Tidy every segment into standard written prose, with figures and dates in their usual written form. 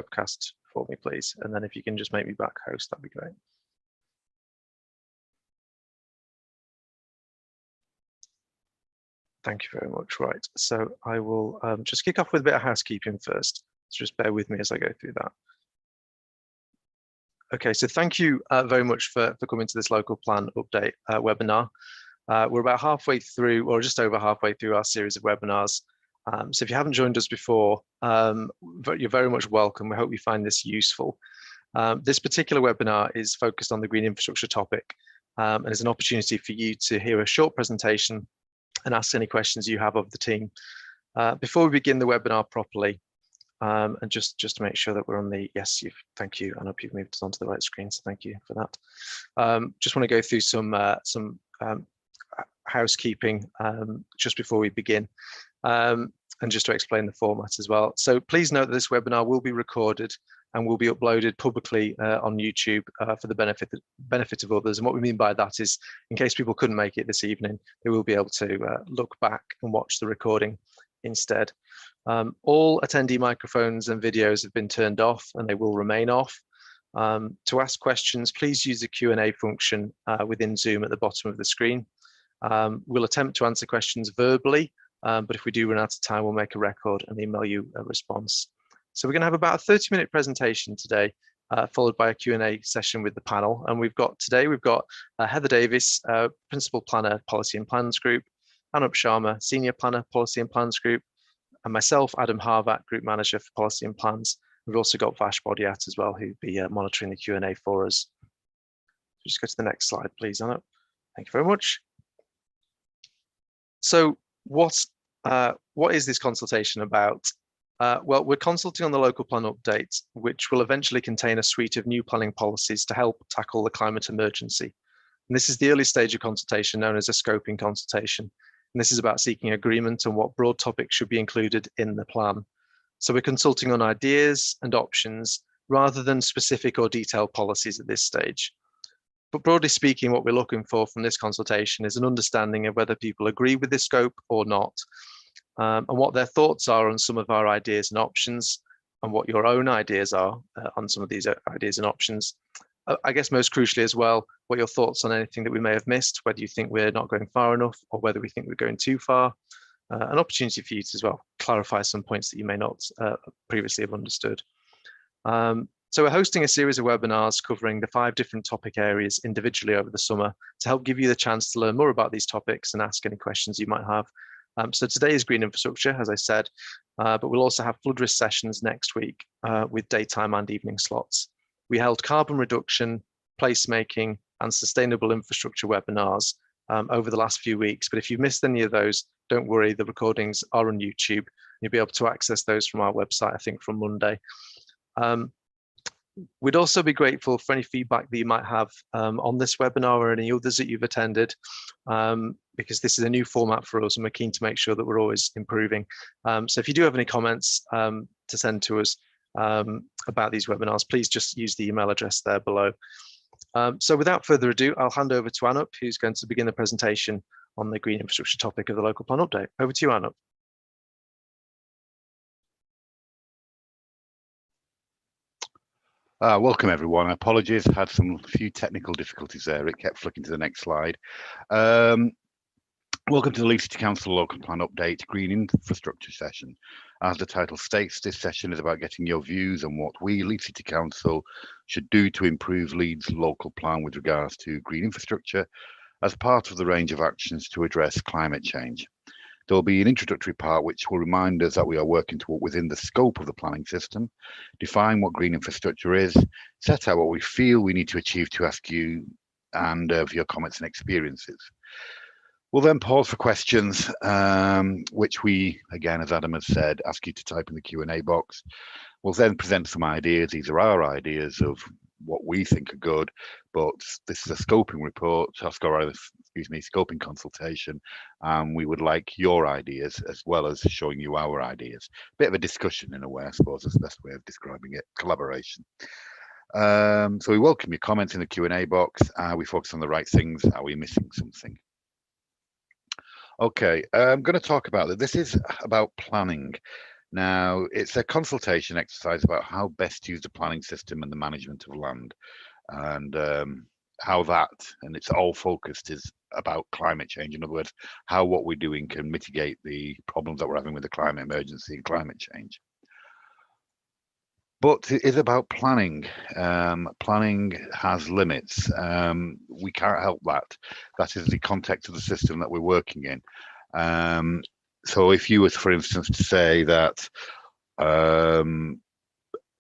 webcast for me, please. And then if you can just make me back host, that'd be great. Thank you very much. Right, so I will just kick off with a bit of housekeeping first. So just bear with me as I go through that. Okay, so thank you very much for coming to this local plan update webinar. We're about halfway through, or just over halfway through our series of webinars. So if you haven't joined us before, you're very much welcome. We hope you find this useful. This particular webinar is focused on the green infrastructure topic, and is an opportunity for you to hear a short presentation and ask any questions you have of the team. Before we begin the webinar properly, and just to make sure that we're on the, yes, thank you. I know you've moved us onto the right screen, so thank you for that. Just want to go through some housekeeping just before we begin, and just to explain the format as well. So please note that this webinar will be recorded and will be uploaded publicly on YouTube for the benefit of others. And what we mean by that is, in case people couldn't make it this evening, they will be able to look back and watch the recording instead. All attendee microphones and videos have been turned off, and they will remain off. To ask questions, please use the Q&A function within Zoom at the bottom of the screen. We'll attempt to answer questions verbally, but if we do run out of time, we'll make a record and email you a response. So we're going to have about a 30-minute presentation today, followed by a Q&A session with the panel. And we've got Heather Davis, Principal Planner, Policy and Plans Group, Anup Sharma, Senior Planner, Policy and Plans Group, and myself, Adam Harvat, Group Manager for Policy and Plans. We've also got Vash Bodiat as well, who'll be monitoring the Q&A for us. Just go to the next slide, please, Anup. Thank you very much. So what is this consultation about? Well, we're consulting on the local plan update, which will eventually contain a suite of new planning policies to help tackle the climate emergency. And this is the early stage of consultation known as a scoping consultation. And this is about seeking agreement on what broad topics should be included in the plan. So we're consulting on ideas and options rather than specific or detailed policies at this stage. But broadly speaking, what we're looking for from this consultation is an understanding of whether people agree with this scope or not, and what their thoughts are on some of our ideas and options, and what your own ideas are on some of these ideas and options. I guess most crucially as well, what your thoughts on anything that we may have missed, whether you think we're not going far enough or whether we think we're going too far. An opportunity for you to as well clarify some points that you may not previously have understood. So we're hosting a series of webinars covering the 5 different topic areas individually over the summer to help give you the chance to learn more about these topics and ask any questions you might have. So today is green infrastructure, as I said, but we'll also have flood risk sessions next week with daytime and evening slots. We held carbon reduction, placemaking, and sustainable infrastructure webinars over the last few weeks. But if you've missed any of those, don't worry, the recordings are on YouTube. You'll be able to access those from our website, I think, from Monday. We'd also be grateful for any feedback that you might have on this webinar or any others that you've attended, because this is a new format for us and we're keen to make sure that we're always improving. So if you do have any comments to send to us about these webinars, please just use the email address there below. So without further ado, I'll hand over to Anup, who's going to begin the presentation on the green infrastructure topic of the local plan update. Over to you, Anup. Welcome everyone. Apologies, had some few technical difficulties there. It kept flicking to the next slide. Welcome to the Leeds City Council Local Plan Update Green Infrastructure Session. As the title states, this session is about getting your views on what we, Leeds City Council, should do to improve Leeds local plan with regards to green infrastructure as part of the range of actions to address climate change. There will be an introductory part which will remind us that we are working within the scope of the planning system, define what green infrastructure is, set out what we feel we need to achieve to ask you and for your comments and experiences. We'll then pause for questions, which we, again, as Adam has said, ask you to type in the Q&A box. We'll then present some ideas. These are our ideas of what we think are good, but this is a scoping report, scoping consultation. We would like your ideas as well as showing you our ideas. Bit of a discussion in a way, I suppose is the best way of describing it, collaboration. So we welcome your comments in the Q&A box. Are we focused on the right things? Are we missing something? Okay, I'm going to talk about that. This is about planning. Now, it's a consultation exercise about how best to use the planning system and the management of land, and how that, and it's all focused, is about climate change. In other words, how what we're doing can mitigate the problems that we're having with the climate emergency and climate change. But it is about planning. Planning has limits. We can't help that. That is the context of the system that we're working in. So if you were, for instance, to say that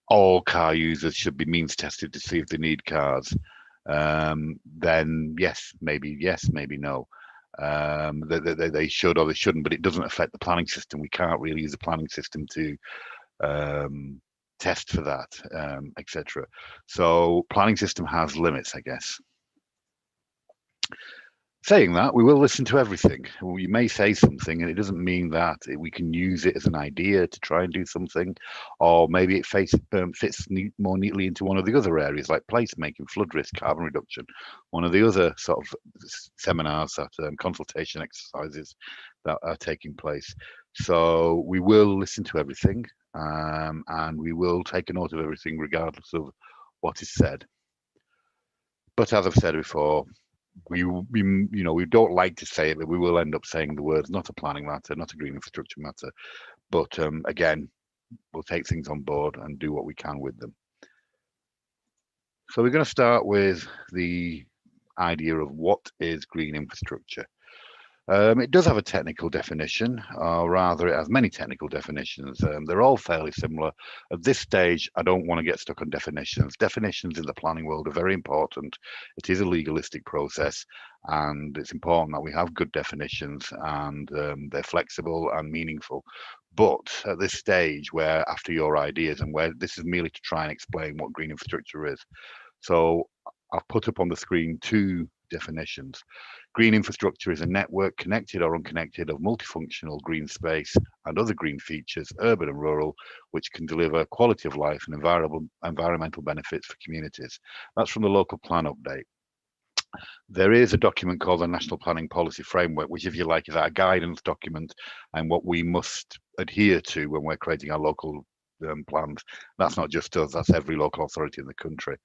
all car users should be means tested to see if they need cars, then yes, maybe no. They should or they shouldn't, but it doesn't affect the planning system. We can't really use the planning system to test for that, etc. So planning system has limits, I guess. Saying that, we will listen to everything. We may say something, and it doesn't mean that we can use it as an idea to try and do something, or maybe it fits more neatly into one of the other areas like placemaking, flood risk, carbon reduction, one of the other sort of seminars, that consultation exercises that are taking place. So we will listen to everything, and we will take a note of everything regardless of what is said. But as I've said before, we don't like to say it, but we will end up saying the words, not a planning matter, not a green infrastructure matter. But again, we'll take things on board and do what we can with them. So we're going to start with the idea of what is green infrastructure. It does have a technical definition, or rather it has many technical definitions. They're all fairly similar. At this stage, I don't want to get stuck on definitions. Definitions in the planning world are very important. It is a legalistic process, and it's important that we have good definitions, and they're flexible and meaningful. But at this stage, where after your ideas, and where this is merely to try and explain what green infrastructure is. So I've put up on the screen two definitions. Green infrastructure is a network, connected or unconnected, of multifunctional green space and other green features, urban and rural, which can deliver quality of life and environmental benefits for communities. That's from the local plan update. There is a document called the National Planning Policy Framework, which, if you like, is our guidance document and what we must adhere to when we're creating our local plans. That's not just us, that's every local authority in the country.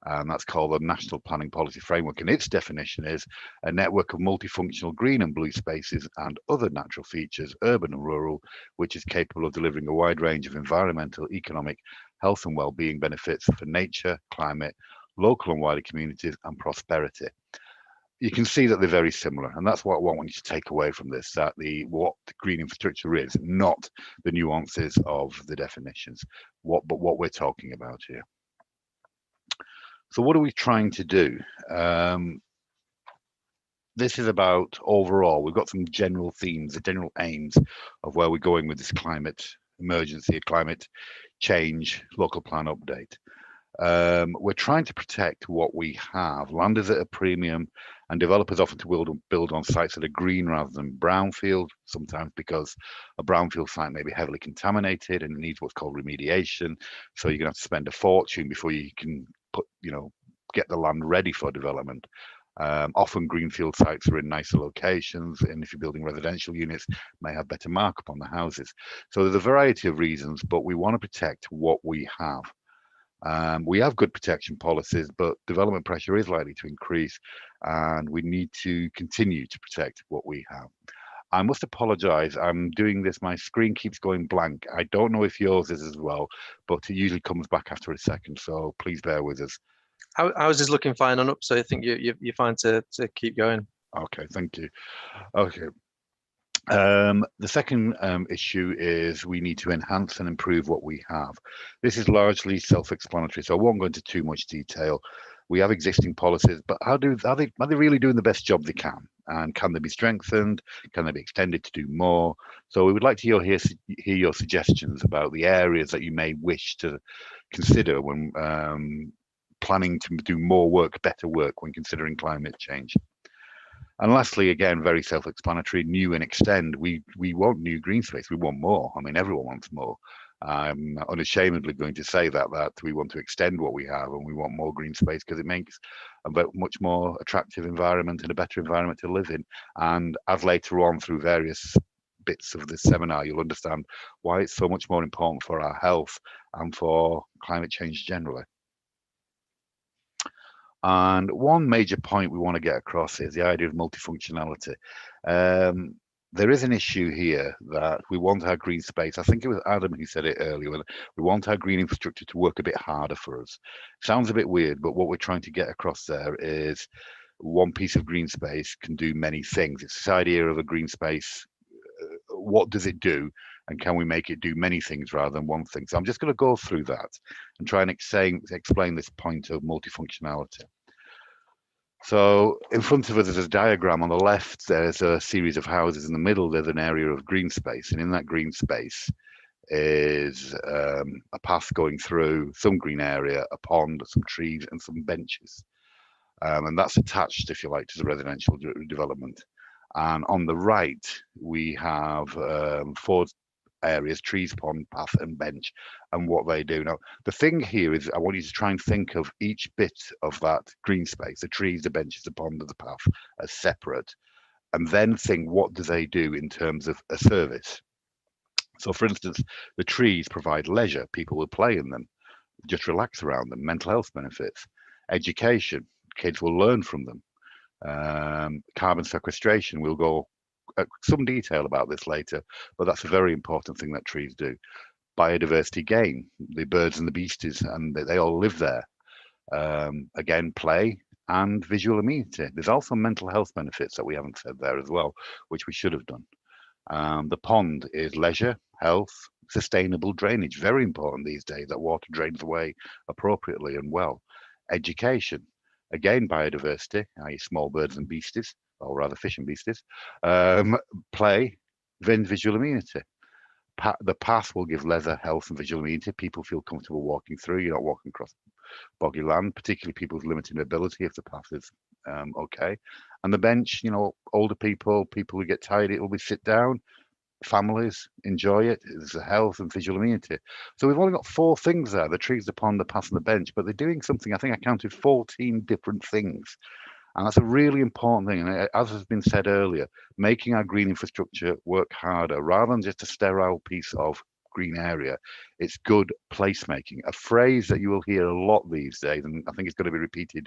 And that's called the National Planning Policy Framework. And its definition is a network of multifunctional green and blue spaces and other natural features, urban and rural, which is capable of delivering a wide range of environmental, economic, health and well-being benefits for nature, climate, local and wider communities, and prosperity. You can see that they're very similar, and that's what I want you to take away from this, that what green infrastructure is, not the nuances of the definitions, but what we're talking about here. So what are we trying to do? This is about overall, we've got some general themes, the general aims of where we're going with this climate emergency, climate change, local plan update. We're trying to protect what we have. Land is at a premium, and developers often to build on sites that are green rather than brownfield, sometimes because a brownfield site may be heavily contaminated and it needs what's called remediation. So you're going to have to spend a fortune before you can get the land ready for development. Often greenfield sites are in nicer locations, and if you're building residential units, may have better markup on the houses. So there's a variety of reasons, but we want to protect what we have. We have good protection policies, but development pressure is likely to increase, and we need to continue to protect what we have. I must apologize. I'm doing this. My screen keeps going blank. I don't know if yours is as well, but it usually comes back after a second. So please bear with us. Ours is looking fine on up, so I think you're fine to keep going. Okay, thank you. Okay. The second issue is we need to enhance and improve what we have. This is largely self-explanatory, so I won't go into too much detail. We have existing policies, but are they really doing the best job they can? And can they be strengthened? Can they be extended to do more? So we would like to hear your suggestions about the areas that you may wish to consider when planning to do more work, better work when considering climate change. And lastly, again, very self-explanatory, new and extend. We want new green space. We want more. I mean, everyone wants more. I'm unashamedly going to say that we want to extend what we have, and we want more green space because it makes a much more attractive environment and a better environment to live in. And as later on through various bits of this seminar, you'll understand why it's so much more important for our health and for climate change generally. And one major point we want to get across is the idea of multifunctionality. There is an issue here that we want our green space. I think it was Adam who said it earlier. We want our green infrastructure to work a bit harder for us. Sounds a bit weird, but what we're trying to get across there is one piece of green space can do many things. It's this idea of a green space. What does it do? And can we make it do many things rather than one thing? So I'm just going to go through that and try and explain this point of multifunctionality. So in front of us is a diagram. On the left, there's a series of houses. In the middle, there's an area of green space. And in that green space is a path going through some green area, a pond, some trees, and some benches. And that's attached, if you like, to the residential development. And on the right, we have 4 areas: trees, pond, path, and bench, and what they do. Now, the thing here is I want you to try and think of each bit of that green space, the trees, the benches, the pond, and the path, as separate, and then think, what do they do in terms of a service? So, for instance, the trees provide leisure. People will play in them, just relax around them. Mental health benefits. Education, kids will learn from them. Carbon sequestration, we'll go some detail about this later, but that's a very important thing that trees do. Biodiversity gain, the birds and the beasties, and they all live there. Again, play and visual amenity. There's also mental health benefits that we haven't said there as well, which we should have done. The pond is leisure, health, sustainable drainage. Very important these days that water drains away appropriately and well. Education, again, biodiversity, i.e. small birds and beasties, or rather fish and beasties. Play, then visual amenity. The path will give leisure, health, and visual amenity. People feel comfortable walking through. You're not walking across boggy land, particularly people with limited mobility if the path is okay. And the bench, older people who get tired, it will be sit down. Families enjoy it. There's a health and visual amenity. So we've only got 4 things there: the trees, the pond, the path, and the bench. But they're doing something. I think I counted 14 different things. And that's a really important thing. And as has been said earlier, making our green infrastructure work harder rather than just a sterile piece of green area. It's good placemaking, a phrase that you will hear a lot these days. And I think it's going to be repeated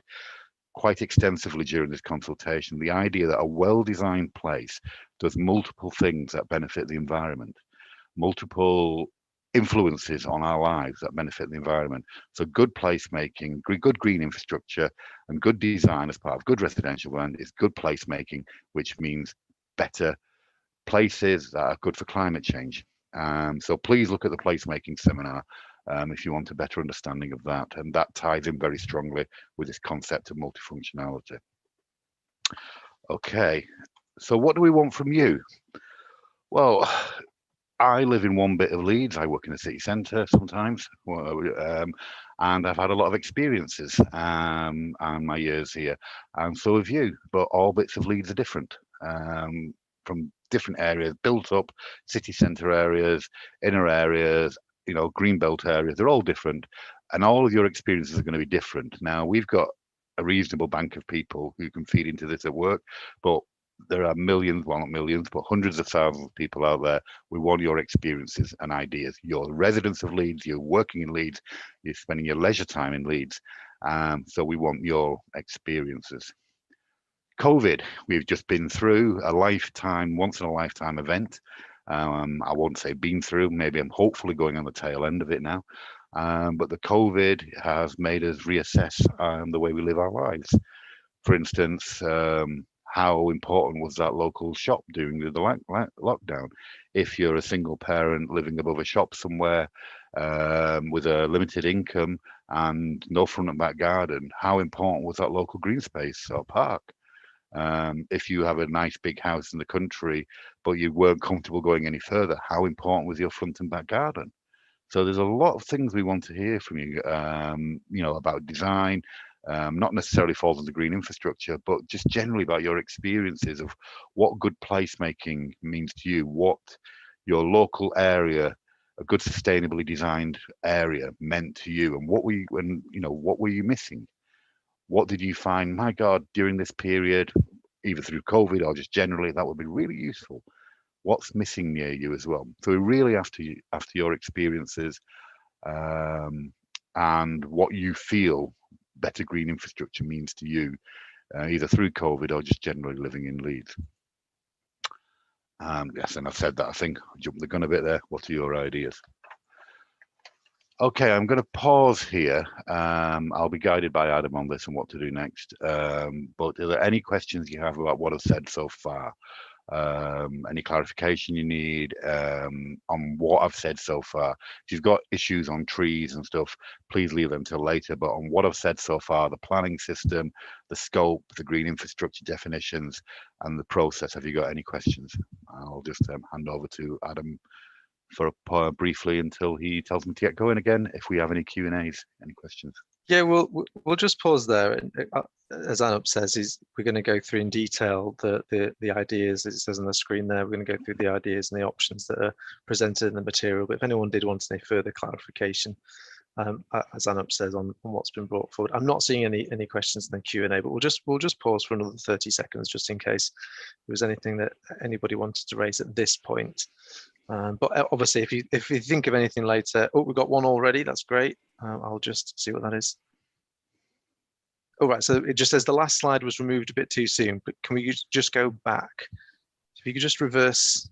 quite extensively during this consultation. The idea that a well-designed place does multiple things that benefit the environment, multiple influences on our lives that benefit the environment. So good placemaking, good green infrastructure, and good design as part of good residential land is good placemaking, which means better places that are good for climate change. So please look at the placemaking seminar if you want a better understanding of that. And that ties in very strongly with this concept of multifunctionality. Okay, so what do we want from you? Well, I live in one bit of Leeds. I work in the city centre sometimes, and I've had a lot of experiences and my years here, and so have you. But all bits of Leeds are different, from different areas, built up city centre areas, inner areas, greenbelt areas. They're all different, and all of your experiences are going to be different. Now, we've got a reasonable bank of people who can feed into this at work, but there are millions, well, not millions, but hundreds of thousands of people out there. We want your experiences and ideas. You're residents of Leeds, you're working in Leeds, you're spending your leisure time in Leeds. So we want your experiences. COVID, we've just been through a lifetime, once in a lifetime event. I won't say been through, maybe I'm hopefully going on the tail end of it now. But the COVID has made us reassess the way we live our lives. For instance, how important was that local shop during the lockdown? If you're a single parent living above a shop somewhere with a limited income and no front and back garden, how important was that local green space or park? If you have a nice big house in the country, but you weren't comfortable going any further, how important was your front and back garden? So there's a lot of things we want to hear from you, about design, not necessarily falls into green infrastructure, but just generally about your experiences of what good placemaking means to you, what your local area, a good sustainably designed area meant to you, and what were you missing? What did you find, my God, during this period, either through COVID or just generally, that would be really useful. what's missing near you as well. So we're really after your experiences and what you feel better green infrastructure means to you, either through COVID or just generally living in Leeds. Yes, and I've said that. I think I jumped the gun a bit there. What are your ideas? Okay, I'm going to pause here. I'll be guided by Adam on this and what to do next. But are there any questions you have about what I've said so far? Any clarification you need on what I've said so far? If you've got issues on trees and stuff, please leave them till later. But on what I've said so far, the planning system, the scope, the green infrastructure definitions, and the process, have you got any questions? I'll just hand over to Adam for briefly until he tells me to get going again. If we have any Q&As, any questions? Yeah, we'll just pause there. And as Anup says, we're going to go through in detail the ideas, as it says on the screen there. We're going to go through the ideas and the options that are presented in the material. But if anyone did want any further clarification, as Anup says, on what's been brought forward, I'm not seeing any questions in the Q&A. But we'll just pause for another 30 seconds, just in case there was anything that anybody wanted to raise at this point. But obviously, if you think of anything later, oh, we've got one already. That's great. I'll just see what that is. All right, so it just says the last slide was removed a bit too soon, but can we just go back? If you could just reverse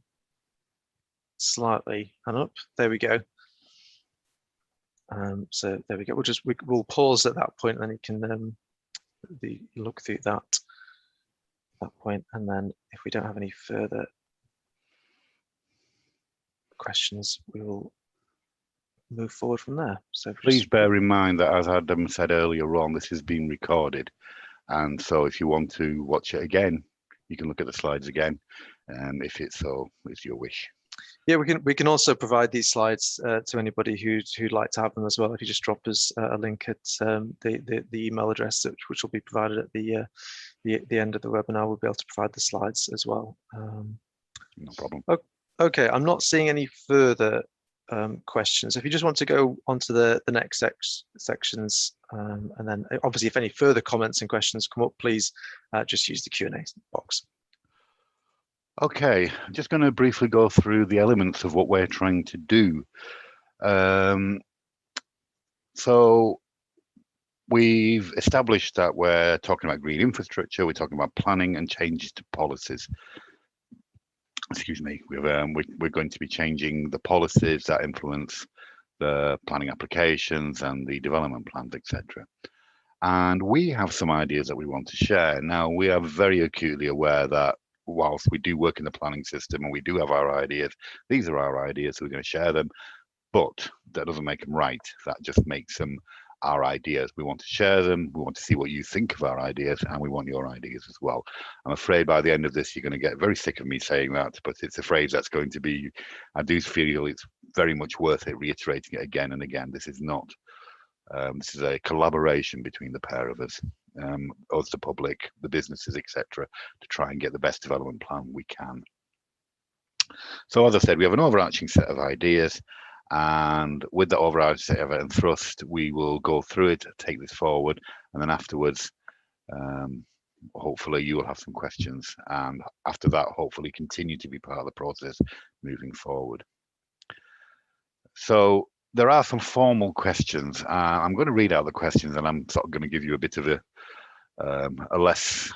slightly and up, there we go. So there we go. We'll pause at that point, and then you can look through that point, and then if we don't have any further questions, we will move forward from there. So please bear in mind that, as Adam said earlier on, this is being recorded, and so if you want to watch it again, you can look at the slides again, if it's your wish. Yeah, we can also provide these slides to anybody who'd like to have them as well. If you just drop us a link at the email address, which will be provided at the end of the webinar, we'll be able to provide the slides as well. No problem. Okay, I'm not seeing any further questions. If you just want to go on to the next sections, and then obviously if any further comments and questions come up, please just use the Q&A box. Okay, I'm just going to briefly go through the elements of what we're trying to do. So we've established that we're talking about green infrastructure, we're talking about planning and changes to policies. Excuse me, we're going to be changing the policies that influence the planning applications and the development plans, etc. And we have some ideas that we want to share. Now, we are very acutely aware that whilst we do work in the planning system and we do have our ideas, these are our ideas, so we're going to share them, but that doesn't make them right. That just makes them our ideas. We want to share them, we want to see what you think of our ideas, and we want your ideas as well. I'm afraid by the end of this, you're going to get very sick of me saying that, but it's a phrase that's going to be, I do feel it's very much worth it reiterating it again and again. This is not, this is a collaboration between the pair of us, us, the public, the businesses, etc., to try and get the best development plan we can. So as I said, we have an overarching set of ideas, and with the overarching set of it and thrust, we will go through it, take this forward, and then afterwards, hopefully you will have some questions, and after that, hopefully continue to be part of the process moving forward. So there are some formal questions. I'm going to read out the questions, and I'm sort of going to give you a bit of a less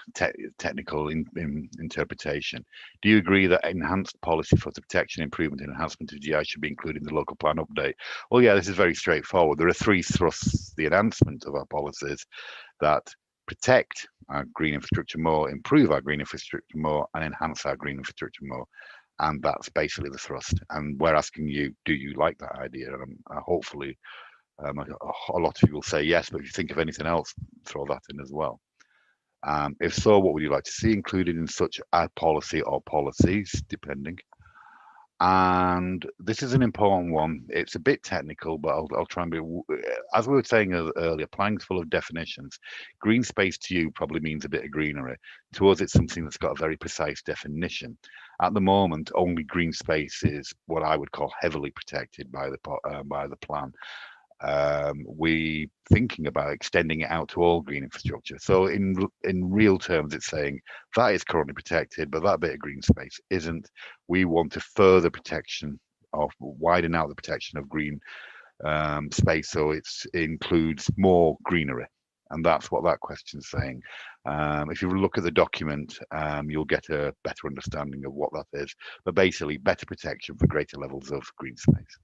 technical interpretation. Do you agree that enhanced policy for the protection, improvement, and enhancement of GI should be included in the local plan update? Well, yeah, this is very straightforward. There are three thrusts: the enhancement of our policies that protect our green infrastructure more, improve our green infrastructure more, and enhance our green infrastructure more. And that's basically the thrust. And we're asking you, do you like that idea? And hopefully, a lot of you will say yes, but if you think of anything else, throw that in as well. If so, what would you like to see included in such a policy or policies, depending? And this is an important one. It's a bit technical, but I'll try and be, as we were saying earlier, planning's full of definitions. Green space to you probably means a bit of greenery. To us, it's something that's got a very precise definition. At the moment, only green space is what I would call heavily protected by the plan. we thinking about extending it out to all green infrastructure. So in real terms, it's saying that is currently protected, but that bit of green space isn't. We want to further protection of widen out the protection of green space, so it includes more greenery. And that's what that question's saying. If you look at the document, you'll get a better understanding of what that is. But basically, better protection for greater levels of green space.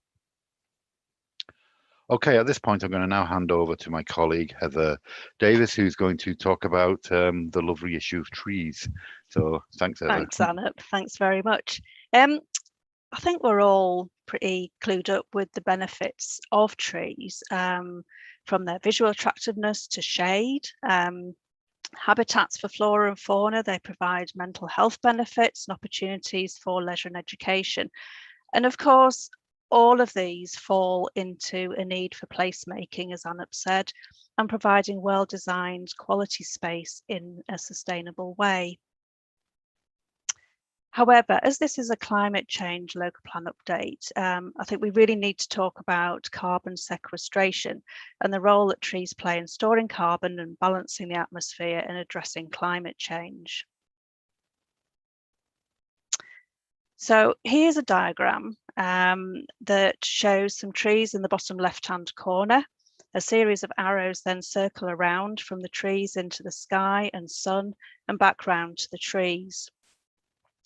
Okay, at this point, I'm going to now hand over to my colleague, Heather Davis, who's going to talk about the lovely issue of trees. So thanks, Heather. Thanks, Anup. Thanks very much. I think we're all pretty clued up with the benefits of trees, from their visual attractiveness to shade, habitats for flora and fauna. They provide mental health benefits and opportunities for leisure and education. And of course, all of these fall into a need for placemaking, as Anup said, and providing well-designed quality space in a sustainable way. However, as this is a climate change local plan update, I think we really need to talk about carbon sequestration and the role that trees play in storing carbon and balancing the atmosphere and addressing climate change. So here's a diagram that shows some trees in the bottom left-hand corner. A series of arrows then circle around from the trees into the sky and sun and back round to the trees.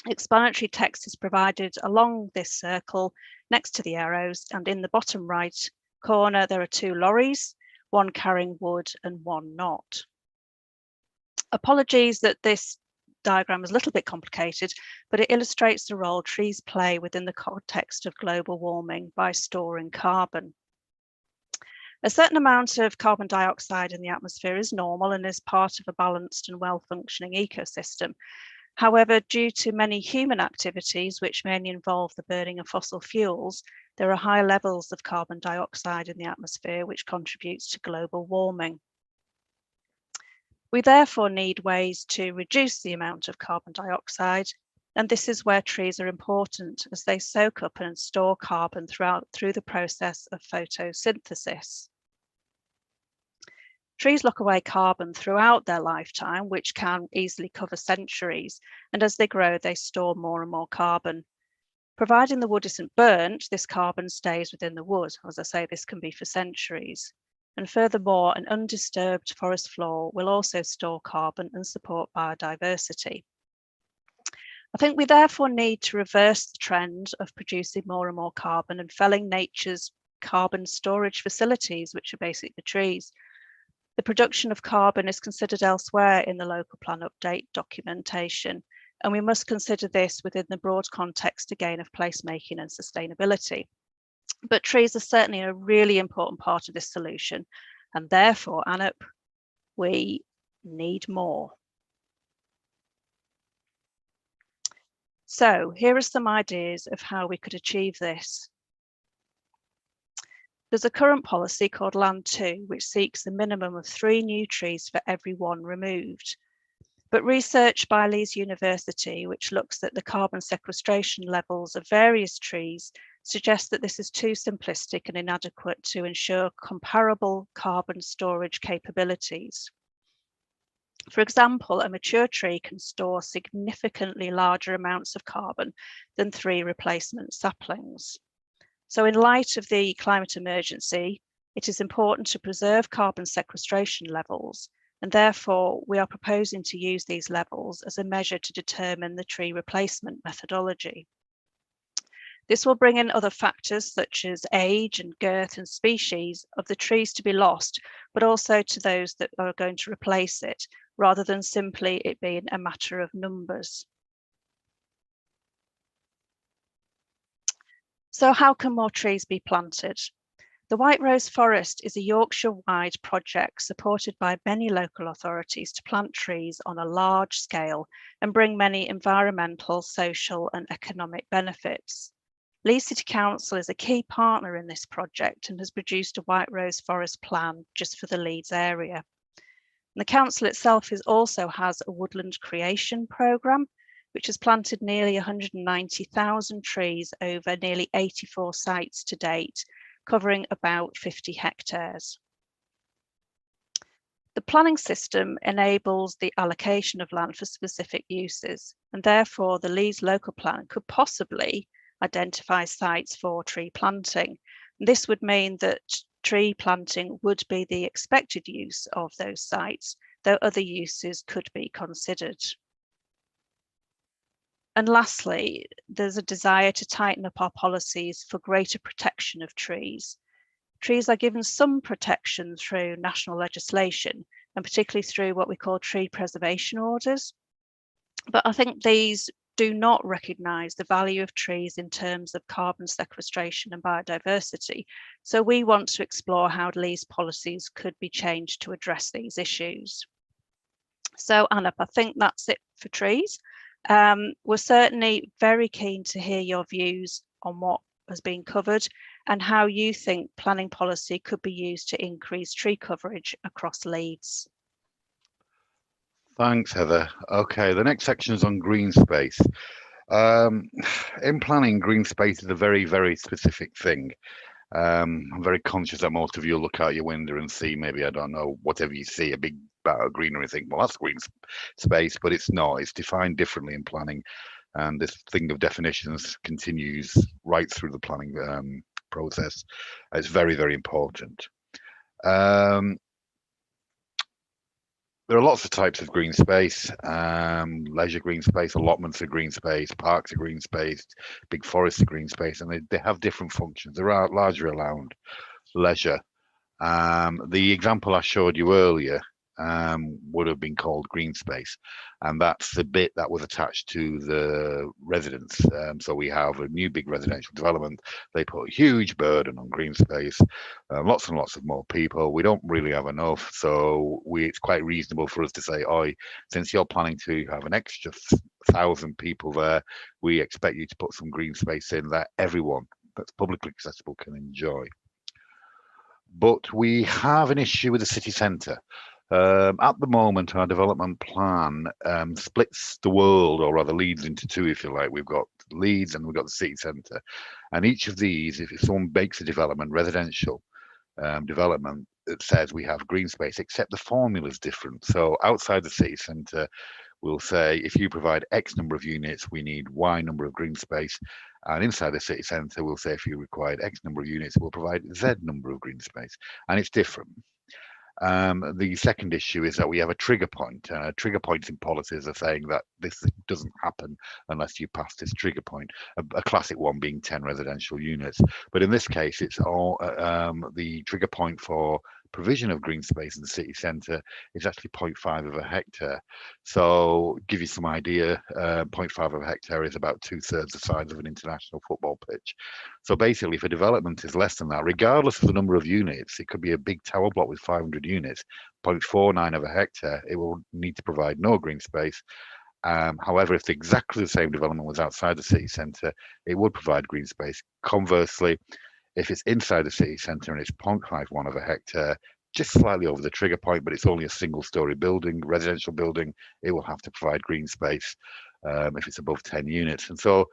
Explanatory text is provided along this circle next to the arrows, and in the bottom right corner there are two lorries, one carrying wood and one not. Apologies that this diagram is a little bit complicated, but it illustrates the role trees play within the context of global warming by storing carbon. A certain amount of carbon dioxide in the atmosphere is normal and is part of a balanced and well-functioning ecosystem. However, due to many human activities, which mainly involve the burning of fossil fuels, there are high levels of carbon dioxide in the atmosphere, which contributes to global warming. We therefore need ways to reduce the amount of carbon dioxide, and this is where trees are important, as they soak up and store carbon through the process of photosynthesis. Trees lock away carbon throughout their lifetime, which can easily cover centuries, and as they grow, they store more and more carbon. Providing the wood isn't burnt, this carbon stays within the wood. As I say, this can be for centuries. And furthermore, an undisturbed forest floor will also store carbon and support biodiversity. I think we therefore need to reverse the trend of producing more and more carbon and felling nature's carbon storage facilities, which are basically the trees. The production of carbon is considered elsewhere in the local plan update documentation, and we must consider this within the broad context again of placemaking and sustainability. But trees are certainly a really important part of this solution, and therefore, Anup, we need more. So here are some ideas of how we could achieve this. There's a current policy called Land 2, which seeks a minimum of 3 new trees for every 1 removed. But research by Leeds University, which looks at the carbon sequestration levels of various trees, suggests that this is too simplistic and inadequate to ensure comparable carbon storage capabilities. For example, a mature tree can store significantly larger amounts of carbon than 3 replacement saplings. So in light of the climate emergency, it is important to preserve carbon sequestration levels, and therefore we are proposing to use these levels as a measure to determine the tree replacement methodology. This will bring in other factors such as age and girth and species of the trees to be lost, but also to those that are going to replace it, rather than simply it being a matter of numbers. So how can more trees be planted? The White Rose Forest is a Yorkshire-wide project supported by many local authorities to plant trees on a large scale and bring many environmental, social and economic benefits. Leeds City Council is a key partner in this project and has produced a White Rose Forest plan just for the Leeds area. And the council itself also has a woodland creation programme, which has planted nearly 190,000 trees over nearly 84 sites to date, covering about 50 hectares. The planning system enables the allocation of land for specific uses, and therefore the Leeds local plan could possibly identify sites for tree planting. This would mean that tree planting would be the expected use of those sites, though other uses could be considered. And lastly, there's a desire to tighten up our policies for greater protection of trees. Trees are given some protection through national legislation, and particularly through what we call tree preservation orders. But I think these do not recognise the value of trees in terms of carbon sequestration and biodiversity. So we want to explore how Leeds policies could be changed to address these issues. So Anup, I think that's it for trees. We're certainly very keen to hear your views on what has been covered and how you think planning policy could be used to increase tree coverage across Leeds. Thanks, Heather. Okay, the next section is on green space. In planning, green space is a very, very specific thing. I'm very conscious that most of you look out your window and see maybe, I don't know, whatever you see, a big bar of greenery, and think, well, that's green space, but it's not. It's defined differently in planning. And this thing of definitions continues right through the planning process. It's very, very important. There are lots of types of green space, leisure green space, allotments of green space, parks of green space, big forests of green space, and they have different functions. They're largely around leisure. The example I showed you earlier would have been called green space, and that's the bit that was attached to the residents. So we have a new big residential development. They put a huge burden on green space, lots and lots of more people. We don't really have enough, so it's quite reasonable for us to say, "Oi, since you're planning to have an extra 1,000 people there, we expect you to put some green space in that everyone that's publicly accessible can enjoy." But we have an issue with the city centre. At the moment, our development plan splits the world, or rather Leeds, into two, if you like. We've got Leeds and we've got the city centre. And each of these, if someone makes a development, residential development, it says we have green space, except the formula is different. So outside the city centre, we'll say if you provide X number of units, we need Y number of green space. And inside the city centre, we'll say if you required X number of units, we'll provide Z number of green space. And it's different. The second issue is that we have a trigger point. Trigger points in policies are saying that this doesn't happen unless you pass this trigger point. A classic one being 10 residential units. But in this case, it's all the trigger point for provision of green space in the city centre is actually 0.5 of a hectare. So give you some idea, 0.5 of a hectare is about 2/3 the size of an international football pitch. So basically, if a development is less than that, regardless of the number of units, it could be a big tower block with 500 units, 0.49 of a hectare, it will need to provide no green space. However, if exactly the same development was outside the city centre, it would provide green space. Conversely, if it's inside the city centre and it's 0.51 of a hectare, just slightly over the trigger point, but it's only a single-storey building, residential building, it will have to provide green space if it's above 10 units. And so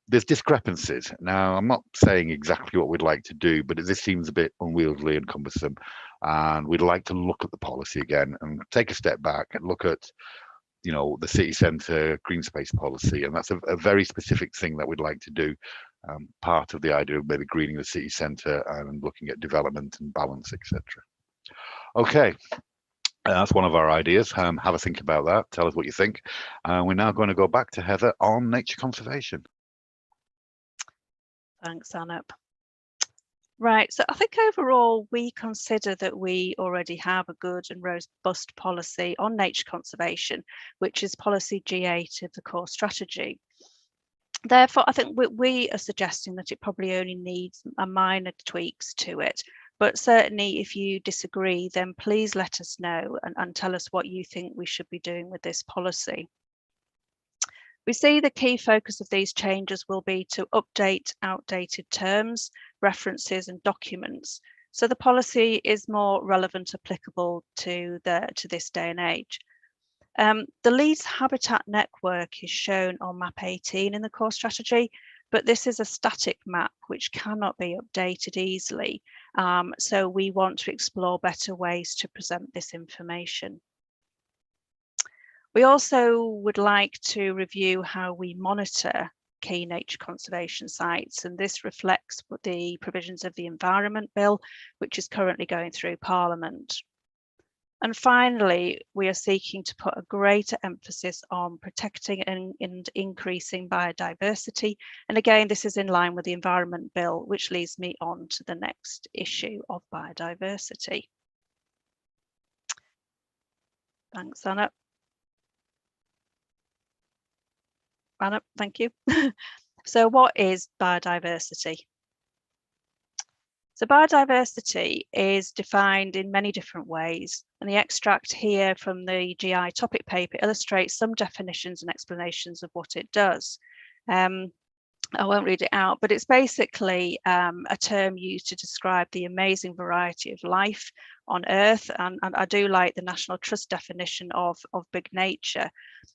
there's discrepancies. Now, I'm not saying exactly what we'd like to do, but this seems a bit unwieldy and cumbersome. And we'd like to look at the policy again and take a step back and look at, you know, the city centre green space policy. And that's a very specific thing that we'd like to do. Part of the idea of maybe greening the city centre and looking at development and balance, etc. Okay, that's one of our ideas. Have a think about that. Tell us what you think. We're now going to go back to Heather on nature conservation. Thanks, Anup. Right, so I think overall we consider that we already have a good and robust policy on nature conservation, which is policy G8 of the core strategy. Therefore, I think we are suggesting that it probably only needs a minor tweaks to it. But certainly if you disagree, then please let us know and tell us what you think we should be doing with this policy. We see the key focus of these changes will be to update outdated terms, references and documents. So the policy is more relevant, applicable to this day and age. The Leeds Habitat Network is shown on map 18 in the core strategy, but this is a static map which cannot be updated easily. So we want to explore better ways to present this information. We also would like to review how we monitor key nature conservation sites, and this reflects the provisions of the Environment Bill, which is currently going through Parliament. And finally, we are seeking to put a greater emphasis on protecting and increasing biodiversity. And again, this is in line with the Environment Bill, which leads me on to the next issue of biodiversity. Thanks, Anna. Anna, thank you. So what is biodiversity? So biodiversity is defined in many different ways, and the extract here from the GI topic paper illustrates some definitions and explanations of what it does. I won't read it out, but it's basically a term used to describe the amazing variety of life on Earth. And I do like the National Trust definition of big nature.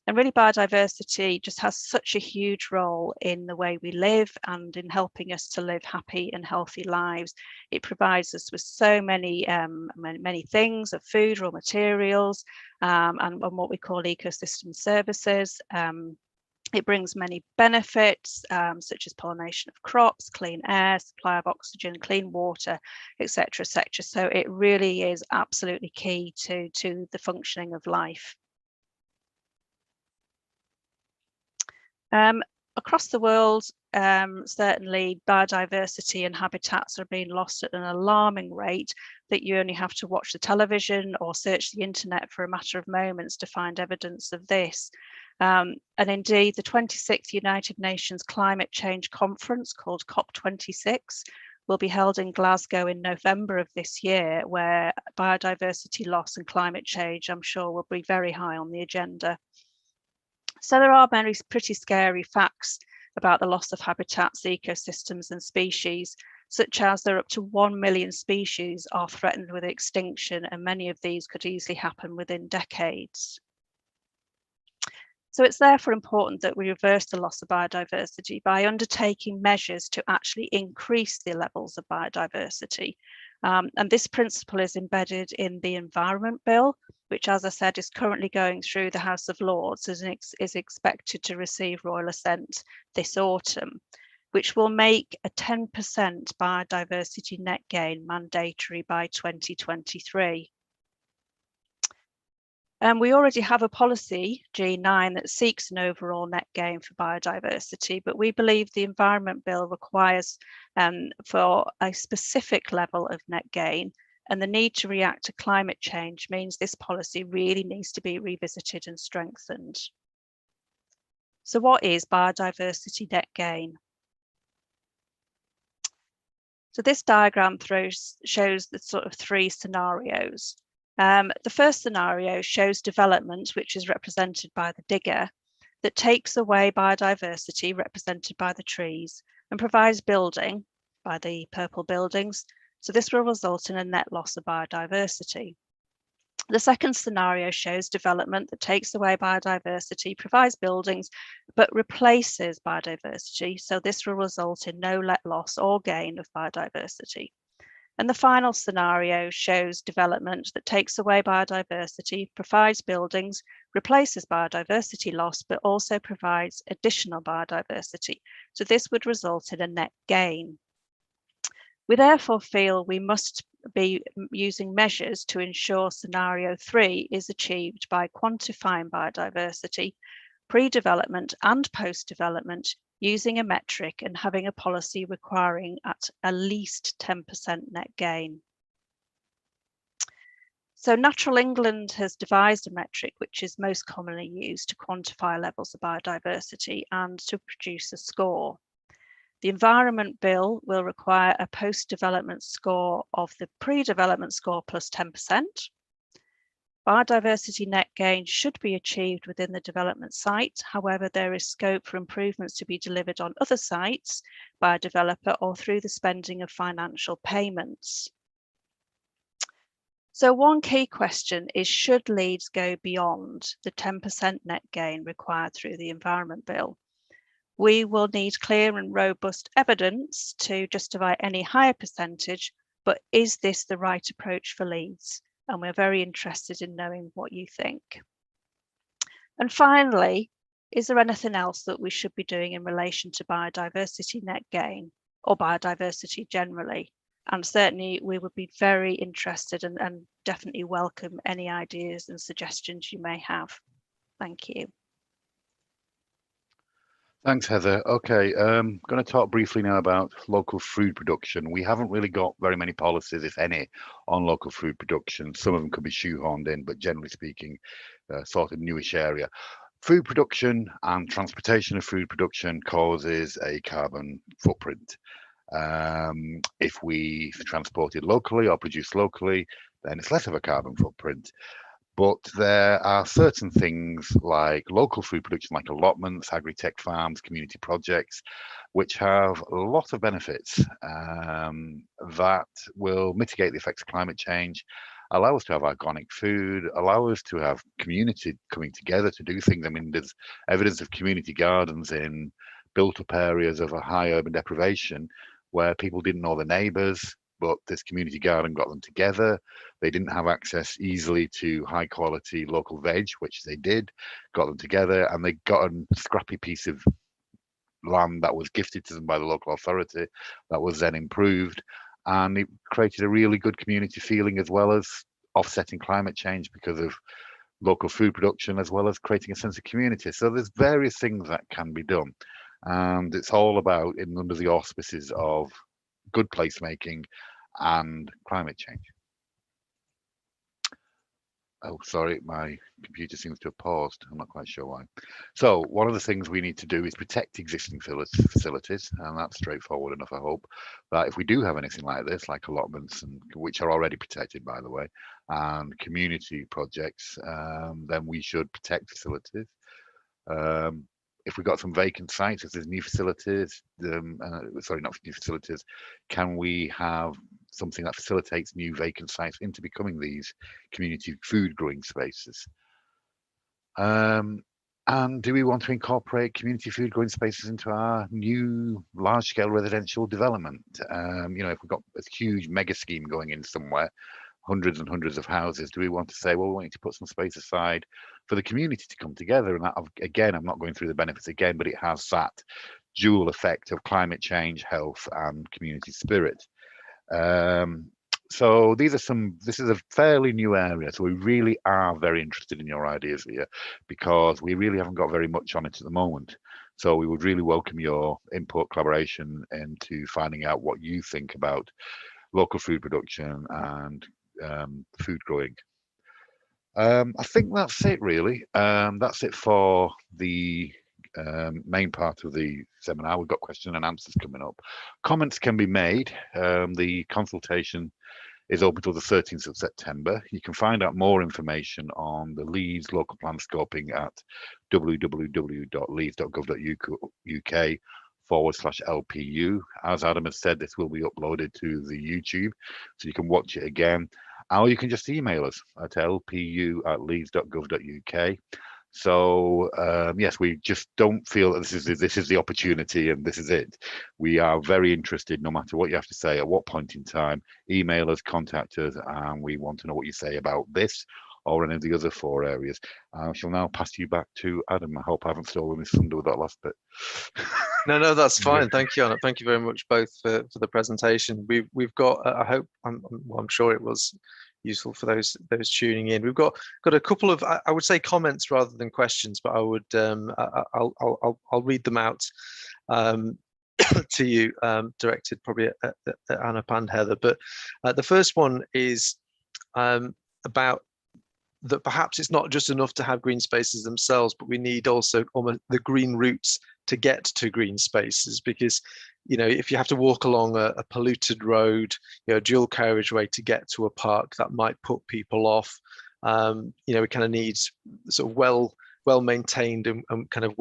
And really, biodiversity just has such a huge role in the way we live and in helping us to live happy and healthy lives. It provides us with so many, many things of food, raw materials, and what we call ecosystem services. It brings many benefits, such as pollination of crops, clean air, supply of oxygen, clean water, etc., etc. So it really is absolutely key to the functioning of life. Across the world, certainly biodiversity and habitats are being lost at an alarming rate that you only have to watch the television or search the internet for a matter of moments to find evidence of this. And indeed, the 26th United Nations Climate Change Conference, called COP26, will be held in Glasgow in November of this year, where biodiversity loss and climate change, I'm sure, will be very high on the agenda. So there are many pretty scary facts about the loss of habitats, ecosystems and species, such as there are up to 1 million species are threatened with extinction, and many of these could easily happen within decades. So it's therefore important that we reverse the loss of biodiversity by undertaking measures to actually increase the levels of biodiversity. And this principle is embedded in the Environment Bill, which, as I said, is currently going through the House of Lords and is expected to receive royal assent this autumn, which will make a 10% biodiversity net gain mandatory by 2023. We already have a policy, G9, that seeks an overall net gain for biodiversity, but we believe the Environment Bill requires for a specific level of net gain, and the need to react to climate change means this policy really needs to be revisited and strengthened. So what is biodiversity net gain? So this diagram shows the sort of three scenarios. The first scenario shows development, which is represented by the digger, that takes away biodiversity, represented by the trees, and provides building, by the purple buildings. So this will result in a net loss of biodiversity. The second scenario shows development that takes away biodiversity, provides buildings, but replaces biodiversity. So this will result in no net loss or gain of biodiversity. And the final scenario shows development that takes away biodiversity, provides buildings, replaces biodiversity loss, but also provides additional biodiversity. So this would result in a net gain. We therefore feel we must be using measures to ensure scenario 3 is achieved by quantifying biodiversity, pre-development and post-development, using a metric and having a policy requiring at least 10% net gain. So Natural England has devised a metric which is most commonly used to quantify levels of biodiversity and to produce a score. The Environment Bill will require a post-development score of the pre-development score plus 10%. Biodiversity net gain should be achieved within the development site. However, there is scope for improvements to be delivered on other sites by a developer or through the spending of financial payments. So one key question is, should Leeds go beyond the 10% net gain required through the Environment Bill? We will need clear and robust evidence to justify any higher percentage, but is this the right approach for Leeds? And we're very interested in knowing what you think. And finally, is there anything else that we should be doing in relation to biodiversity net gain or biodiversity generally? And certainly we would be very interested and definitely welcome any ideas and suggestions you may have. Thank you. Thanks, Heather. Okay, I'm going to talk briefly now about local food production. We haven't really got very many policies, if any, on local food production. Some of them could be shoehorned in, but generally speaking, sort of newish area. Food production and transportation of food production causes a carbon footprint. If we transport it locally or produce locally, then it's less of a carbon footprint. But there are certain things like local food production, like allotments, agri-tech farms, community projects, which have a lot of benefits that will mitigate the effects of climate change, allow us to have organic food, allow us to have community coming together to do things. I mean, there's evidence of community gardens in built-up areas of a high urban deprivation where people didn't know their neighbours, but this community garden got them together. They didn't have access easily to high quality local veg, which they did, got them together, and they got a scrappy piece of land that was gifted to them by the local authority that was then improved. And it created a really good community feeling, as well as offsetting climate change because of local food production, as well as creating a sense of community. So there's various things that can be done. And it's all about under the auspices of good placemaking and climate change. Oh, sorry, my computer seems to have paused. I'm not quite sure why. So one of the things we need to do is protect existing facilities, and that's straightforward enough, I hope. But if we do have anything like this, like allotments, and which are already protected, by the way, and community projects, then we should protect facilities. If we've got some vacant sites, if there's new facilities, sorry, not new facilities, can we have something that facilitates new vacant sites into becoming these community food growing spaces? And do we want to incorporate community food growing spaces into our new large scale residential development? You know, if we've got a huge mega scheme going in somewhere, hundreds and hundreds of houses, do we want to say, well, we want to put some space aside for the community to come together? And that, again, I'm not going through the benefits again, but it has that dual effect of climate change, health, and community spirit. So this is a fairly new area. So we really are very interested in your ideas here, because we really haven't got very much on it at the moment. So we would really welcome your input, collaboration into finding out what you think about local food production and food growing. I think that's it, really. That's it for the main part of the seminar. We've got question and answers coming up. Comments can be made. The consultation is open till the 13th of September. You can find out more information on the Leeds local plan scoping at www.leeds.gov.uk/LPU. As Adam has said, this will be uploaded to the YouTube, so you can watch it again, or you can just email us at lpu@leeds.gov.uk. So yes, we just don't feel that this is the opportunity and this is it. We are very interested, no matter what you have to say, at what point in time. Email us, contact us, and we want to know what you say about this or any of the other 4 areas. I shall now pass you back to Adam. I hope I haven't stolen his thunder with that last bit. No, that's fine. Thank you, Anna. Thank you very much both for the presentation. We've got. I hope. I'm sure it was useful for those tuning in. We've got a couple of, I would say, comments rather than questions, but I would I'll read them out to you, directed probably at Anna and Heather. But the first one is about that perhaps it's not just enough to have green spaces themselves, but we need also almost the green routes to get to green spaces, because, you know, if you have to walk along a polluted road, you know, dual carriageway to get to a park, that might put people off. You know, we kind of need sort of well maintained and kind of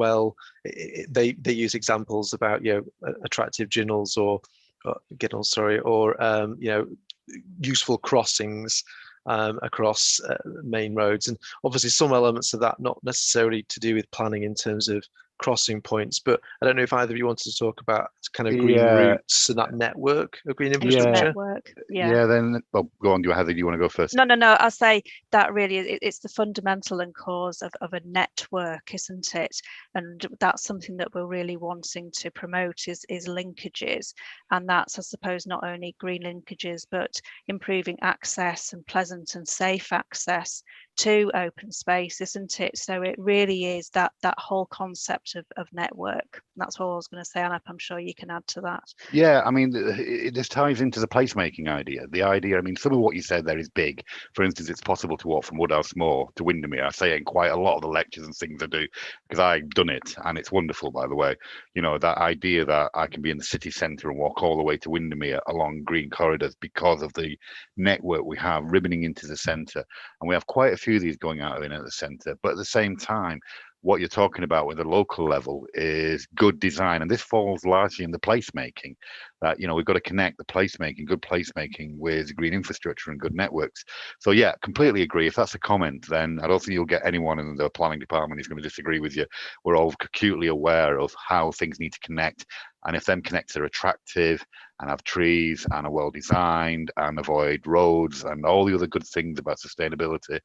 they use examples about, you know, attractive ginnels or you know, useful crossings across main roads. And obviously some elements of that not necessarily to do with planning in terms of crossing points. But I don't know if either of you wanted to talk about kind of green Yeah. routes and that network of green It's the infrastructure. network. Yeah. Then go on. Heather, do you want to go first? No. I'll say that really it's the fundamental and cause of a network, isn't it? And that's something that we're really wanting to promote is linkages. And that's, I suppose, not only green linkages, but improving access and pleasant and safe access to open space, isn't it? So it really is that whole concept of network. That's what I was going to say, and I'm sure you can add to that. Yeah, I mean, this ties into the placemaking idea. The idea, I mean, some of what you said there is big. For instance, it's possible to walk from Woodhouse Moor to Windermere. I say it in quite a lot of the lectures and things I do because I've done it, and it's wonderful, by the way. You know, that idea that I can be in the city centre and walk all the way to Windermere along green corridors because of the network we have ribboning into the centre. And we have quite a few of these going out in at the centre. But at the same time, what you're talking about with the local level is good design, and this falls largely in the placemaking. That we've got to connect the placemaking, good placemaking, with green infrastructure and good networks. So yeah, completely agree. If that's a comment, then I don't think you'll get anyone in the planning department who's going to disagree with you. We're all acutely aware of how things need to connect, and if them connects are attractive and have trees and are well designed and avoid roads and all the other good things about sustainability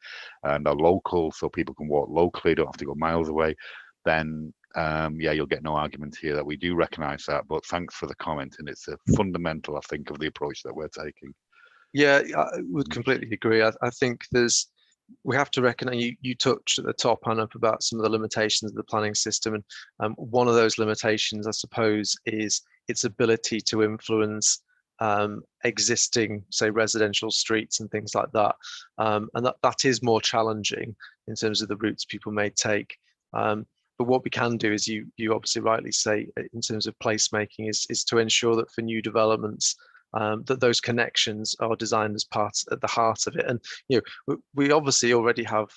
and are local, so people can walk locally, don't have to go miles away, then yeah, you'll get no argument here that we do recognise that. But thanks for the comment, and it's a fundamental, I think, of the approach that we're taking. Yeah, I would completely agree. I think we have to recognise, you touched at the top, Anna, about some of the limitations of the planning system. And one of those limitations, I suppose, is its ability to influence existing, say, residential streets and things like that. And that is more challenging in terms of the routes people may take. But what we can do is, you obviously rightly say, in terms of placemaking, is to ensure that for new developments, that those connections are designed as part at the heart of it. And we obviously already have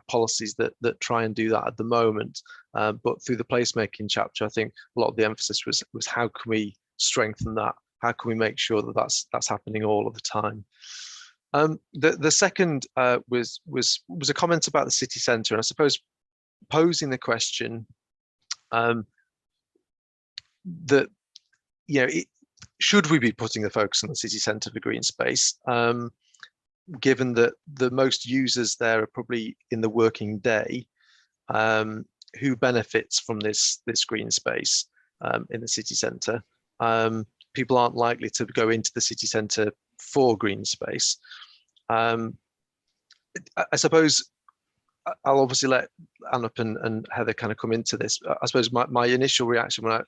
policies that try and do that at the moment. But through the placemaking chapter, I think a lot of the emphasis was how can we strengthen that? How can we make sure that that's happening all of the time? The second was a comment about the city centre, and I suppose posing the question that should we be putting the focus on the city centre for green space, given that the most users there are probably in the working day, who benefits from this green space in the city centre? People aren't likely to go into the city centre for green space. I suppose I'll obviously let Anup and Heather kind of come into this. I suppose my initial reaction when I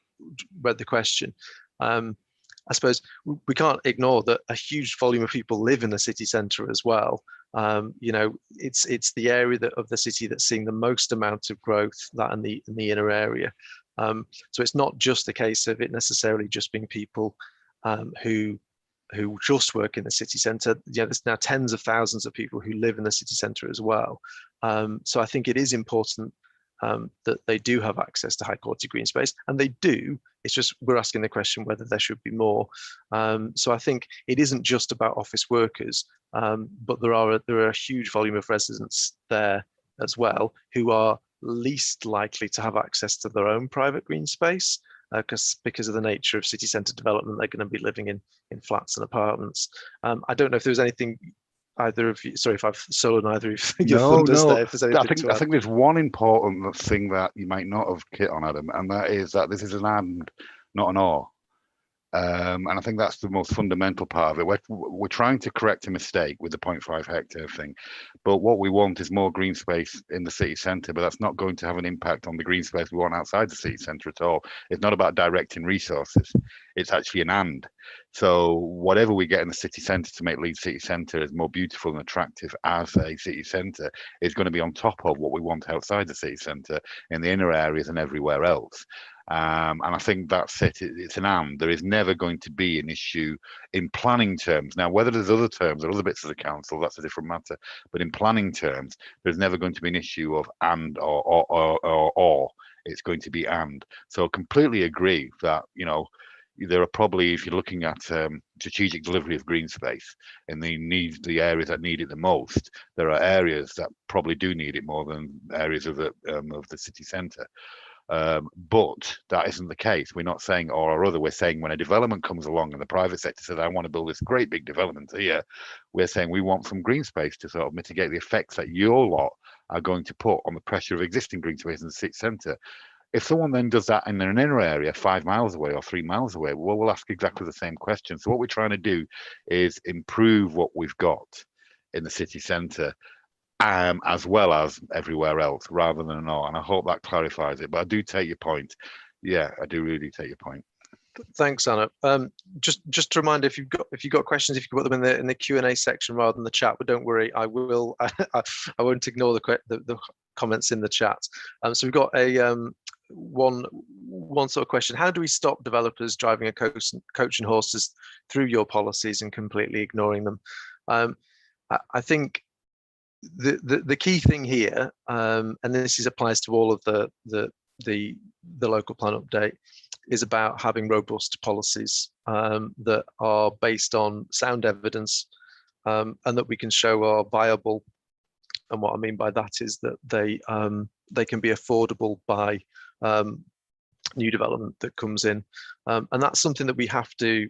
read the question, I suppose we can't ignore that a huge volume of people live in the city centre as well. It's the area of the city that's seeing the most amount of growth, that in the inner area. So it's not just a case of it necessarily just being people who just work in the city centre. There's now tens of thousands of people who live in the city centre as well. So I think it is important that they do have access to high quality green space, and they do. It's just we're asking the question whether there should be more. So I think it isn't just about office workers, but there are a huge volume of residents there as well who are least likely to have access to their own private green space, because of the nature of city centre development. They're going to be living in flats and apartments. I don't know if there's anything either of you, sorry if I've stolen either of your thunders there. If there's anything I think there's one important thing that you might not have hit on, Adam, and that is that this is an and, not an or. And I think that's the most fundamental part of it. We're trying to correct a mistake with the 0.5 hectare thing, but what we want is more green space in the city centre, but that's not going to have an impact on the green space we want outside the city centre at all. It's not about directing resources. It's actually an and. So whatever we get in the city centre to make Leeds city centre as more beautiful and attractive as a city centre is going to be on top of what we want outside the city centre in the inner areas and everywhere else. And I think that's it. It's an and. There is never going to be an issue in planning terms. Now, whether there's other terms or other bits of the council, that's a different matter. But in planning terms, there's never going to be an issue of and or. It's going to be and. So completely agree that, there are probably, if you're looking at strategic delivery of green space in the areas that need it the most, there are areas that probably do need it more than areas of the city centre. But that isn't the case. We're not saying or other. We're saying when a development comes along and the private sector says, I want to build this great big development here, we're saying we want some green space to sort of mitigate the effects that your lot are going to put on the pressure of existing green space in the city centre. If someone then does that in an inner area 5 miles away or 3 miles away, well, we'll ask exactly the same question. So what we're trying to do is improve what we've got in the city centre, as well as everywhere else, rather than not. And I hope that clarifies it. But I do take your point. Yeah, I do really take your point. Thanks, Anna. Just to remind, if you've got questions, if you can put them in the Q&A section rather than the chat. But don't worry, I will. I won't ignore the comments in the chat. So we've got a one sort of question: how do we stop developers driving a coach and horses through your policies and completely ignoring them? I think the key thing here, and this applies to all of the local plan update, is about having robust policies that are based on sound evidence, and that we can show are viable. And what I mean by that is that they can be affordable by new development that comes in, and that's something that we have to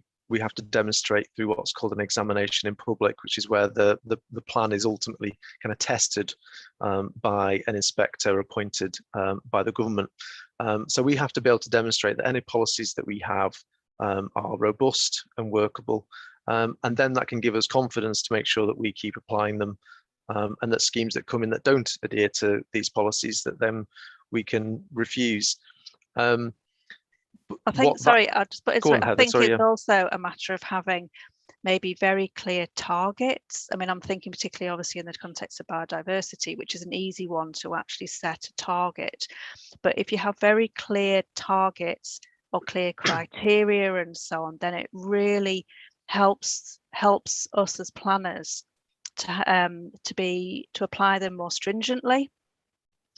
demonstrate through what's called an examination in public, which is where the plan is ultimately kind of tested by an inspector appointed by the government. So we have to be able to demonstrate that any policies that we have are robust and workable, and then that can give us confidence to make sure that we keep applying them, and that schemes that come in that don't adhere to these policies, that then we can refuse. I think, sorry, I'll just put it. I think it's yeah. also a matter of having maybe very clear targets. I mean, I'm thinking particularly obviously in the context of biodiversity, which is an easy one to actually set a target. But if you have very clear targets or clear criteria and so on, then it really helps us as planners to apply them more stringently.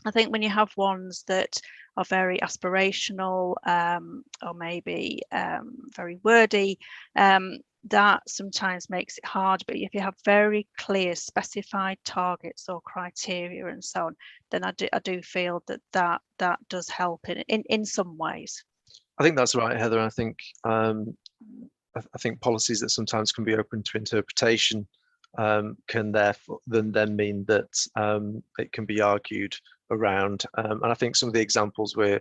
I think when you have ones that are very aspirational or maybe very wordy, that sometimes makes it hard. But if you have very clear specified targets or criteria and so on, then I do feel that does help in some ways. I think that's right, Heather. I think policies that sometimes can be open to interpretation can therefore then mean that it can be argued around, and I think some of the examples we're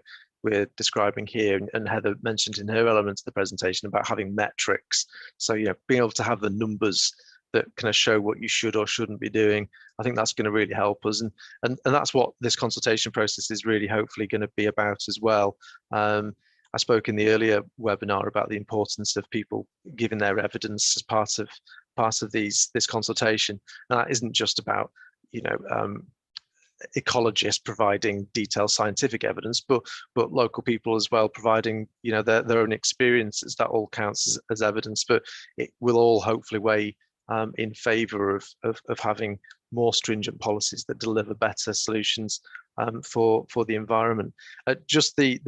describing here, and Heather mentioned in her element of the presentation about having metrics, so being able to have the numbers that kind of show what you should or shouldn't be doing, I think that's going to really help us, and that's what this consultation process is really hopefully going to be about as well. I spoke in the earlier webinar about the importance of people giving their evidence as part of this consultation. And that isn't just about ecologists providing detailed scientific evidence, but local people as well providing their own experiences. That all counts as evidence, but it will all hopefully weigh in favour of having more stringent policies that deliver better solutions for the environment. Just the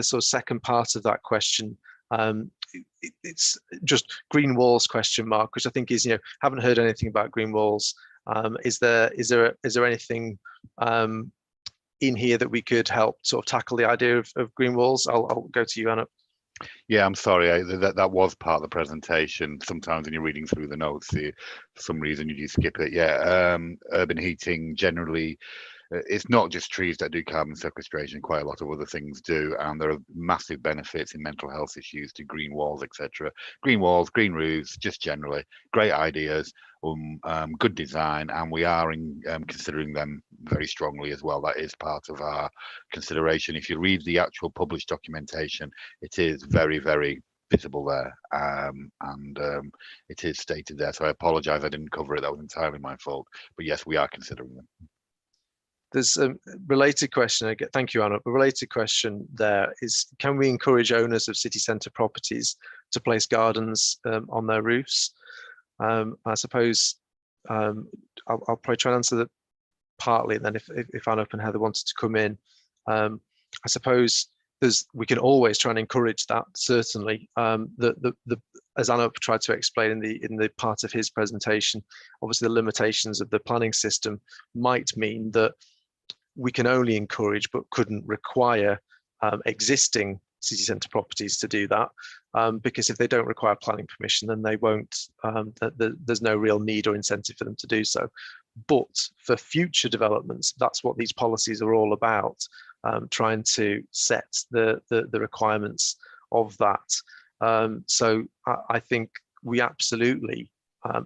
sort of second part of that question, it's just green walls question mark, which I think is haven't heard anything about green walls. Is there anything in here that we could help sort of tackle the idea of green walls? I'll go to you, Anna. Yeah, I'm sorry, that was part of the presentation. Sometimes when you're reading through the notes, for some reason you do skip it. Yeah, urban heating generally, it's not just trees that do carbon sequestration, quite a lot of other things do, and there are massive benefits in mental health issues to green walls, etc. Green walls, green roofs, just generally great ideas, good design, and we are considering them very strongly as well. That is part of our consideration. If you read the actual published documentation, it is very, very visible there, and it is stated there. So I apologise I didn't cover it. That was entirely my fault. But yes, we are considering them. There's a related question again. Thank you, Anna. A related question there is: can we encourage owners of city centre properties to place gardens on their roofs? I suppose I'll probably try and answer that partly. Then, if Anna and Heather wanted to come in, I suppose we can always try and encourage that. Certainly, as Anna tried to explain in the part of his presentation, obviously the limitations of the planning system might mean that we can only encourage but couldn't require existing city centre properties to do that, because if they don't require planning permission, then they won't. There's no real need or incentive for them to do so. But for future developments, that's what these policies are all about, trying to set the requirements of that. So I think we absolutely,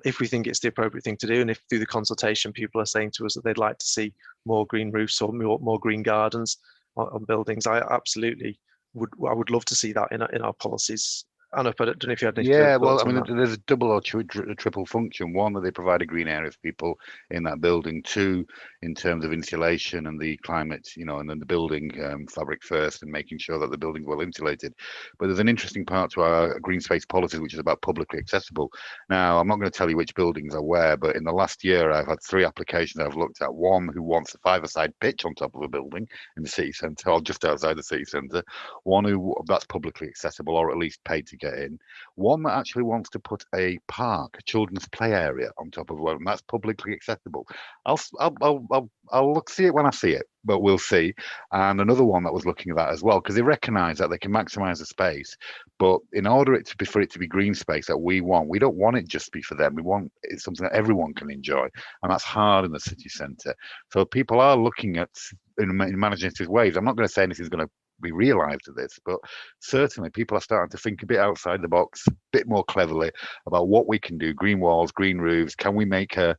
if we think it's the appropriate thing to do, and if through the consultation people are saying to us that they'd like to see more green roofs or more green gardens on buildings, I absolutely I would love to see that in our policies. Anna, but I don't know if you had any. Yeah, well, I mean, there's a double or triple function. One, that they provide a green area for people in that building. Two, in terms of insulation and the climate, and then the building fabric first, and making sure that the building's well insulated. But there's an interesting part to our green space policies, which is about publicly accessible. Now, I'm not going to tell you which buildings are where, but in the last year, I've had 3 applications I've looked at. One who wants a 5-a-side pitch on top of a building in the city centre, or just outside the city centre. One who that's publicly accessible, or at least paid to get in. One that actually wants to put a park, a children's play area on top of one, and that's publicly accessible. I'll see it when I see it, but we'll see. And another one that was looking at that as well, because they recognise that they can maximise the space, but in order for it to be green space that we don't want it just to be for them. We want it's something that everyone can enjoy, and that's hard in the city centre. So people are looking at in imaginative ways. I'm not going to say anything's going to be realised of this, but certainly people are starting to think a bit outside the box, a bit more cleverly about what we can do. Green walls, green roofs. Can we make a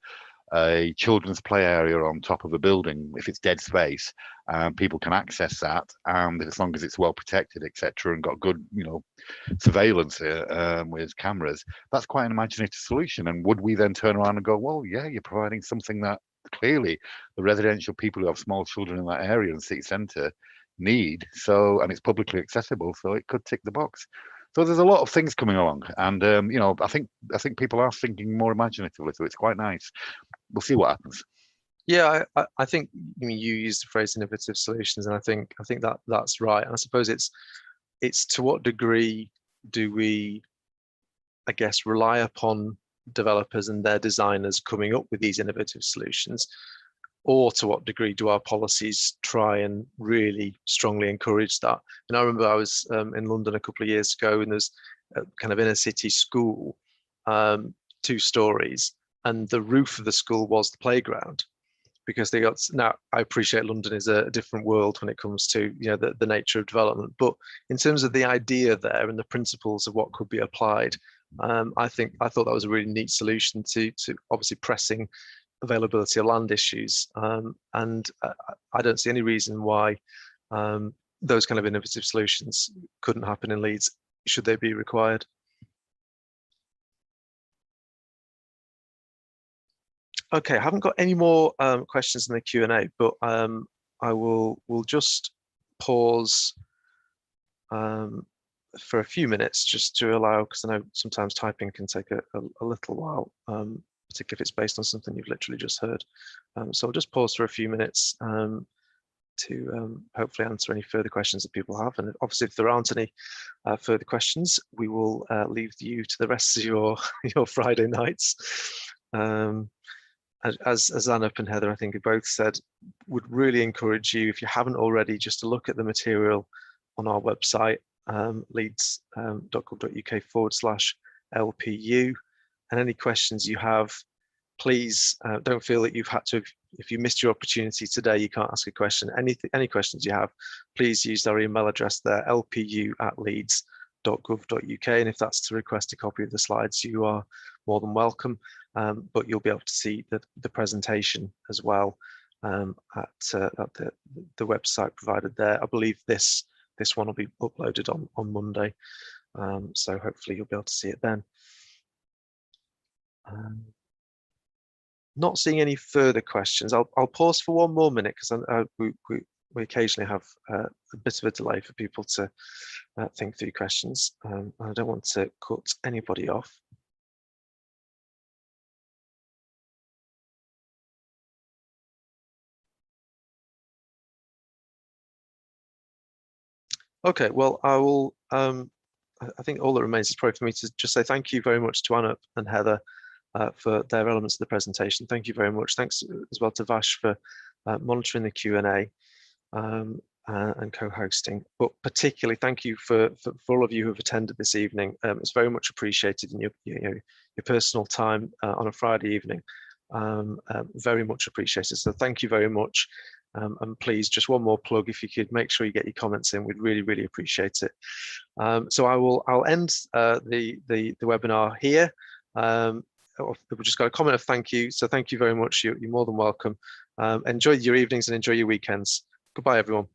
children's play area on top of a building if it's dead space? People can access that, and as long as it's well protected, etc., and got good, surveillance with cameras, that's quite an imaginative solution. And would we then turn around and go, well, yeah, you're providing something that clearly the residential people who have small children in that area in the city centre need, and it's publicly accessible, so it could tick the box. So there's a lot of things coming along, and I think people are thinking more imaginatively, so it's quite nice. We'll see what happens. Yeah, I think you used the phrase innovative solutions, and I think that's right. And I suppose it's to what degree do we, I guess, rely upon developers and their designers coming up with these innovative solutions, or to what degree do our policies try and really strongly encourage that? And I remember I was in London a couple of years ago, and there's a kind of inner city school, 2 stories, and the roof of the school was the playground, because they got. Now, I appreciate London is a different world when it comes to the nature of development, but in terms of the idea there and the principles of what could be applied, I thought that was a really neat solution to obviously pressing availability of land issues, and I don't see any reason why those kind of innovative solutions couldn't happen in Leeds, should they be required. Okay, I haven't got any more questions in the Q&A, but we'll just pause for a few minutes just to allow, because I know sometimes typing can take a little while, particularly if it's based on something you've literally just heard. So I'll just pause for a few minutes to hopefully answer any further questions that people have. And obviously, if there aren't any further questions, we will leave you to the rest of your Friday nights. As Anup and Heather, I think, have both said, would really encourage you, if you haven't already, just to look at the material on our website, leeds.gov.uk/LPU. And any questions you have, please don't feel that you've had to, if you missed your opportunity today, you can't ask a question. Any questions you have, please use our email address there, lpu@leeds.gov.uk. And if that's to request a copy of the slides, you are more than welcome. But you'll be able to see the presentation as well at the website provided there. I believe this one will be uploaded on Monday. So hopefully you'll be able to see it then. Not seeing any further questions. I'll pause for one more minute, because we occasionally have a bit of a delay for people to think through questions. I don't want to cut anybody off. Okay, well, I will. I think all that remains is probably for me to just say thank you very much to Anup and Heather for their elements of the presentation. Thank you very much. Thanks as well to Vash for monitoring the Q&A. and co-hosting. But particularly thank you for all of you who have attended this evening. It's very much appreciated in your personal time on a Friday evening. Very much appreciated. So thank you very much. And please, just one more plug, if you could make sure you get your comments in, we'd really, really appreciate it. So I'll end the webinar here. We've just got a comment of thank you. So thank you very much. You're more than welcome. Enjoy your evenings and enjoy your weekends. Goodbye, everyone.